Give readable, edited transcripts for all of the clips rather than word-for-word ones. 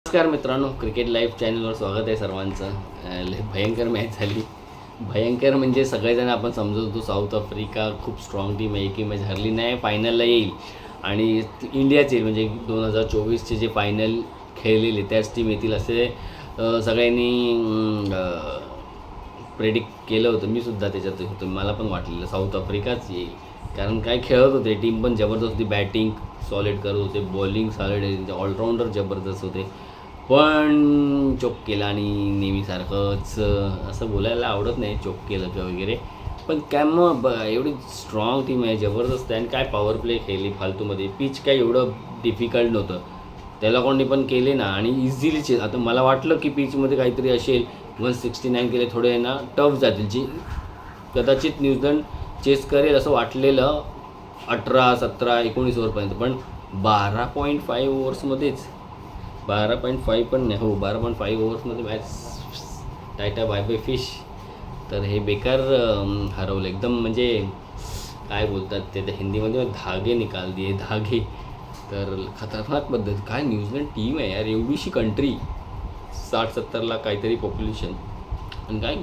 नमस्कार मित्रांनो, cricket live चॅनलवर स्वागत आहे सर्वांचं. लय भयंकर मॅच झाली. भयंकर म्हणजे सगळेजण आपण समजत होतो साऊथ आफ्रिका खूप स्ट्रॉंग टीम आहे, की मॅच हरली नाही, फायनलला येईल आणि इंडियाचे म्हणजे 2024चे जे फायनल खेळलेले त्याच टीम येतील असे सगळ्यांनी प्रेडिक्ट केलं होतं. मी सुद्धा त्याच्यात होतो. मला पण वाटलेलं साऊथ आफ्रिकाच येईल, कारण काय खेळत होते, टीम पण जबरदस्त होती, बॅटिंग सॉलिड करत होते, बॉलिंग सॉलिड, ऑलराऊंडर जबरदस्त होते. पण चोक केला आणि नेहमीसारखंच असं बोलायला आवडत नाही चोक केलं का वगैरे, पण काय मग एवढी स्ट्रॉंग टीम आहे, जबरदस्त आहे आणि काय पॉवर प्ले खेळली फालतूमध्ये. पिच काय एवढं डिफिकल्ट नव्हतं, त्याला कोणी पण केले ना आणि इझिली आता मला वाटलं की पिचमध्ये काहीतरी असेल 169 केले, थोडे ना टफ जातील, जी कदाचित न्यूझीलंड चेस करेल असं वाटलेलं 18, 17, 19 ओव्हरपर्यंत, पण 12.5 ओव्हर्समध्येच 12.5 पण नाही, हो 12.5 ओव्हर्समध्ये मॅच टाटा बाय बाय फिश. तर हे बेकार हरवलं एकदम, म्हणजे काय बोलतात ते हिंदीमध्ये धागे निकाल दिए धागे. तर खतरनाक पद्धत. काय न्यूझीलंड टीम आहे यार, एवढीशी कंट्री, 60-70 लाख काहीतरी पॉप्युलेशन, आणि काय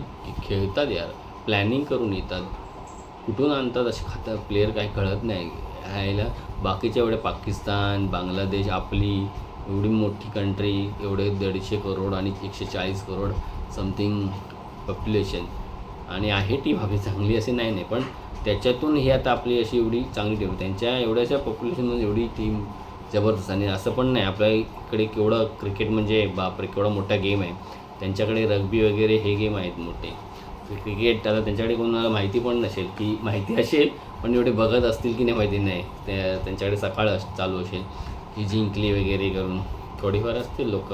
खेळतात यार, प्लॅनिंग करून येतात, कुठून आणतात असे खाता प्लेयर काय कळत नाही यायला. बाकीच्या एवढे पाकिस्तान, बांगलादेश, आपली एवढी मोठी कंट्री, एवढे 150 करोड आणि 140 करोड समथिंग पॉप्युलेशन, आणि आहे टीम आपली चांगली असे नाही, पण त्याच्यातून ही आता आपली अशी एवढी चांगली टीम, त्यांच्या एवढ्याशा पॉप्युलेशनमध्ये एवढी टीम जबरदस्त. आणि असं पण नाही आपल्या इकडे केवढं क्रिकेट म्हणजे बापरे केवढा मोठा गेम आहे, त्यांच्याकडे रग्बी वगैरे हे गेम आहेत मोठे. क्रिकेट आता त्यांच्याकडे कोणाला माहिती पण नसेल, की माहिती असेल पण एवढे बघत असतील की नाही माहिती नाही, त्यांच्याकडे सकाळ चालू असेल की जिंकली वगैरे करून, थोडीफार असतील लोक.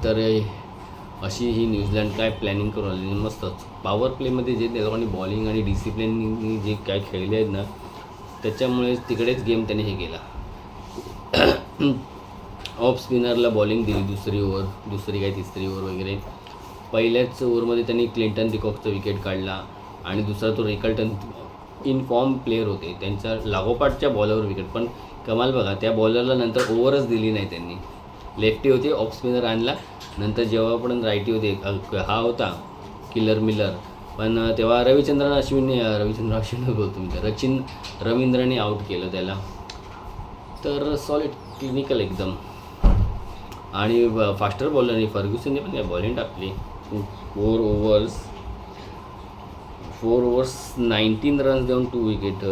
तर अशी ही न्यूझीलंड काय प्लॅनिंग करून आली मस्तच. पॉवर प्लेमध्ये जे त्या लोकांनी बॉलिंग आणि डिसिप्लिननी जे काय खेळले आहेत ना, त्याच्यामुळे तिकडेच गेम त्याने हे केला. ऑफ स्पिनरला बॉलिंग दिली दुसरी काय तिसरी ओव्हर वगैरे. पहिल्याच ओव्हरमध्ये त्यांनी क्लिंटन डिकॉकचा विकेट काढला आणि दुसरा तो रिकल्टन इन फॉर्म प्लेयर होते, त्यांच्या लागोपाठच्या बॉलवर विकेट. पण कमाल बघा, त्या बॉलरला नंतर ओव्हरच दिली नाही त्यांनी. लेफ्टी होते, ऑफ स्पिनर आणला, नंतर जेव्हा पण रायटी होते, हा होता किलर मिलर, पण तेव्हा रविचंद्रन अश्विन बोलतो मी, रवींद्रने आऊट केलं त्याला. तर सॉलिड क्लिनिकल एकदम. आणि फास्टर बॉलरने फर्ग्युसनने पण काय बॉलिंग टाकली. 4 ओव्हर्स 19 रन्स देऊन 2 विकेट,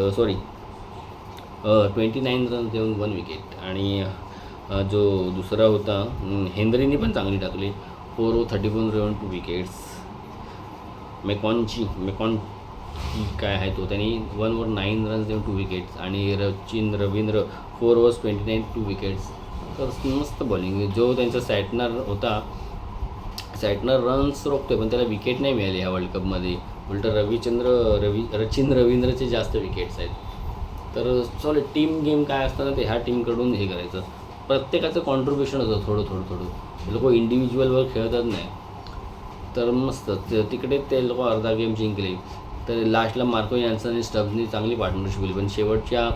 29 रन्स देऊन 1 विकेट. आणि जो दुसरा होता हेनरीने पण चांगली टाकली, 4 ओव्हर 34 देऊन 2 विकेट्स. मेकॉनची काय आहे तो, त्यांनी 1 ओव्हर 9 रन्स देऊन 2 विकेट्स. आणि रवींद्र 4 ओव्हर्स 29 2 विकेट्स. तर मस्त बॉलिंग. जो त्यांचा सॅटनर रन्स रोखतोय, पण त्याला विकेट नाही मिळाली ह्या वर्ल्ड कपमध्ये. उलटं रचिन रवींद्रचे जास्त विकेट्स आहेत. तर सॉलिड टीम गेम काय असतं ते ह्या टीमकडून हे करायचं, प्रत्येकाचं कॉन्ट्रीब्युशन होतं थोडं. ते लोक इंडिव्हिज्युअलवर खेळतच नाही. तर मस्त तिकडे ते लोक अर्धा गेम जिंकले. तर लास्टला मार्को यान्सन आणि स्टब्सनी चांगली पार्टनरशिप केली, पण शेवटच्या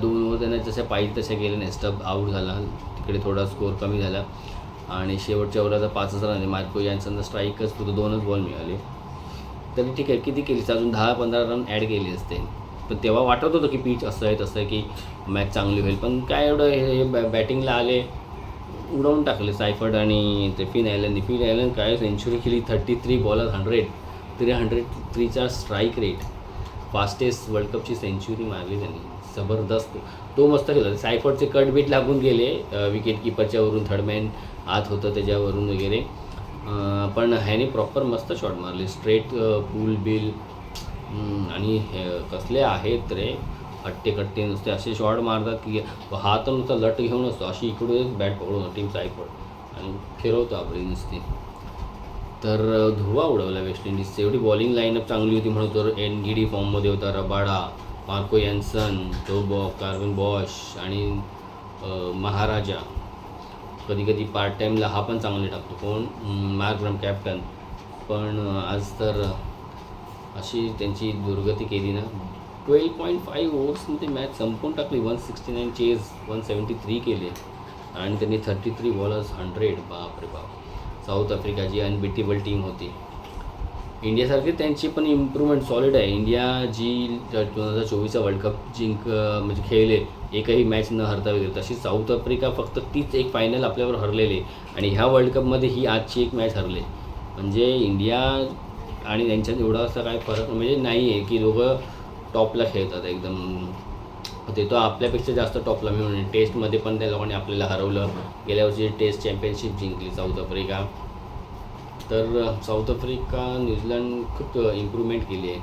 2 ओव्हर त्यांना जशा पाहिजे तशा गेल्या नाही. स्टब आऊट झाला, तिकडे थोडा स्कोअर कमी झाला आणि शेवटच्या ओव्हरला 5च रन. मार्को यान्सनला स्ट्राईकच फक्त 2च बॉल मिळाले. तरी ठीक आहे, किती केली, अजून 10-15 रन ॲड केले असते. पण तेव्हा वाटत होतं की पिच असं आहे तसं आहे की मॅच चांगली होईल, पण काय एवढं हे बॅटिंगला आले, उडवून टाकले सायफर्ड आणि ते फिन आयलन काय सेंचुरी केली. 33 बॉलर 303चा स्ट्राईक रेट, फास्टेस्ट वर्ल्ड कपची सेंचुरी मारली त्यांनी, जबरदस्त. तो मस्त खेळला. सायफर्डचे कट बीट लागून गेले विकेट किपरच्यावरून, थर्डमॅन आत होतं त्याच्यावरून वगैरे, पण ह्याने प्रॉपर मस्त शॉट मारले, स्ट्रेट पूल बिल. आणि कसले आहेत रे हट्टे नुसते असे शॉट मारतात की हा तर नुसता लट घेऊन असतो, अशी इकडूनच बॅट पकडून टीम सायफर्ड आणि फिरवतो आपली नुसती. तर धुवा उडवला वेस्ट इंडिजचं. एवढी बॉलिंग लाईनअप चांगली होती म्हणून तर एनगिडी फॉर्ममध्ये होता, Rabada, Marco Jansen, Corvin Bosch आणि महाराजा. कधी पार्ट टाईमला हा पण चांगले टाकतो, कोण मार्क ब्रम कॅप्टन. पण आज तर अशी त्यांची दुर्गती केली ना. 12.5 ओव्हर्समध्ये मॅच संपून टाकली. 169 चेज 173 केले. आणि त्यांनी 33 बॉलर्स 100. बापरे बाप. साऊथ आफ्रिका जी अनबिटेबल टीम होती. इंडियासारखी त्यांची पण इम्प्रूव्हमेंट सॉलिड आहे. इंडिया जी 2024चा वर्ल्ड कप म्हणजे खेळले एकही मॅच न हरता वगैरे, तशी साऊथ आफ्रिका फक्त तीच एक फायनल आपल्यावर हरलेली आणि ह्या वर्ल्ड कपमध्ये ही आजची एक मॅच हरले. म्हणजे इंडिया आणि त्यांच्यात एवढा असा काय फरक म्हणजे नाही आहे की दोघं टॉपला खेळतात एकदम. ते तो आपल्यापेक्षा जास्त टॉपला मी म्हणेन. टेस्टमध्ये पण त्या लोकांनी आपल्याला हरवलं. गेल्या वर्षी टेस्ट चॅम्पियनशिप जिंकली साऊथ आफ्रिका. तर साऊथ आफ्रिका न्यूझीलंड खूप इम्प्रूव्हमेंट केली आहे.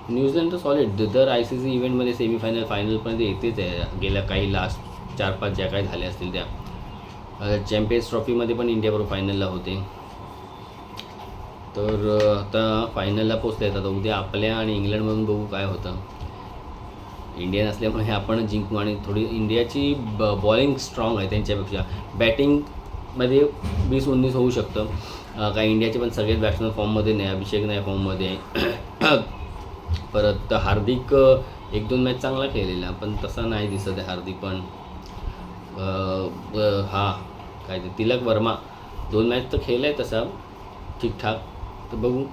न्यूझीलंड तर सॉलिड दर ICC इव्हेंटमध्ये सेमीफायनल फायनलपर्यंत येतेच आहे. गेल्या काही लास्ट 4-5 ज्या काही झाल्या असतील त्या. चॅम्पियन्स ट्रॉफीमध्ये पण इंडियाबरोबर फायनलला होते. तर आता फायनलला पोचले आहेत. आता उद्या आपल्या आणि इंग्लंडमधून बघू काय होतं. इंडियन असल्यामुळे आपण जिंकू आणि थोडी इंडियाची बॉलिंग स्ट्रॉंग आहे त्यांच्यापेक्षा. बॅटिंगमध्ये 20-19 होऊ शकतं. काय इंडियाचे पण सगळेच बॅट्समन फॉर्ममध्ये नाही. अभिषेक नाही फॉर्ममध्ये आहे. परत हार्दिक 1-2 मॅच चांगला खेळलेला पण तसा नाही दिसत आहे हार्दिक पण. हा काय ते तिलक वर्मा 2 मॅच तर खेळला आहे तसा ठीकठाक. तर बघू.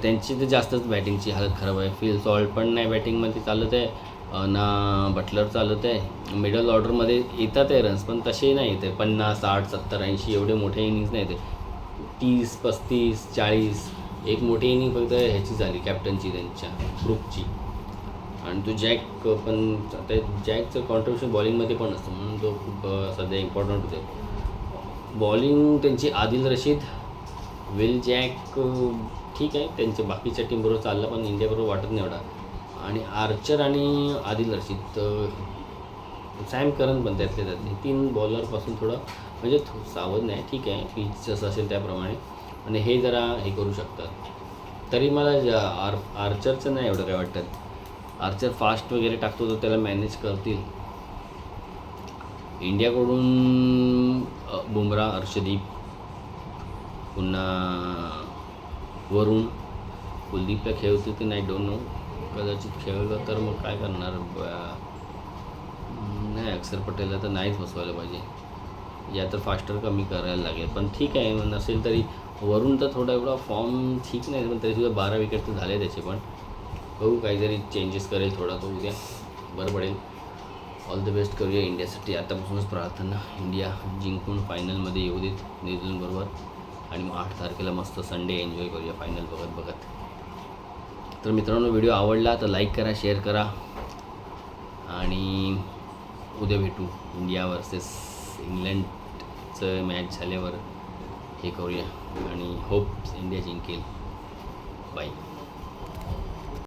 त्यांची तर जास्तच बॅटिंगची हालत खराब आहे. फिल सॉल्ट पण नाही बॅटिंगमध्ये चालत आहे ना बटलर चालत आहे. मिडल ऑर्डरमध्ये येतात आहे रन्स पण तसे नाही येते 50, 60, 70, 80 एवढे मोठे इनिंग्स नाही येते. 30, 35, 40 एक मोठी इनिंग फक्त ह्याची झाली कॅप्टनची त्यांच्या ग्रुपची. आणि तो जॅक पण आता जॅकचं कॉन्ट्रिब्युशन बॉलिंगमध्ये पण असतं म्हणून तो खूप सध्या इम्पॉर्टंट होते. बॉलिंग त्यांची आदिल रशीद, विल जॅक ठीक आहे त्यांच्या बाकीच्या टीमबरोबर चाललं पण इंडियाबरोबर वाटत नाही एवढा. आणि आर्चर आणि आदिल रशीद, सॅम करन पण त्यातले 3 बॉलरपासून थोडं म्हणजे सावध नाही. ठीक आहे पिच जसं असेल त्याप्रमाणे आणि हे जरा हे करू शकतात. तरी मला आर्चरचं नाही एवढं काय वाटतं. आर्चर फास्ट वगैरे टाकतो तर त्याला मॅनेज करतील. इंडियाकडून बुमराह, अर्शदीप, पुन्हा वरुण, कुलदीपला खेळवतील की नाही डोंट नो. कदाचित खेळलं तर मग काय करणार. नाही अक्षर पटेलला तर नाहीच बसवायला पाहिजे. या तर फास्टर कमी करायला लागेल पण ठीक आहे नसेल तरी. वरुण तर थोडा एवढा फॉर्म ठीक नाही पण तरीसुद्धा 12 विकेट तर झाले त्याचे पण. बघू काहीतरी चेंजेस करेल थोडा तो उद्या बरं पडेल. ऑल द बेस्ट करूया इंडियासाठी आतापासूनच प्रार्थना. इंडिया जिंकून फायनलमध्ये येऊ देत न्यूझीलंडबरोबर आणि मग 8 तारखेला मस्त संडे एन्जॉय करूया फायनल बघत. तर मित्रांनो व्हिडिओ आवडला तर लाईक करा, शेअर करा आणि उद्या भेटू. इंडिया वर्सेस इंग्लंडचं मॅच झाल्यावर हे करूया आणि होप इंडिया जिंकेल. बाय.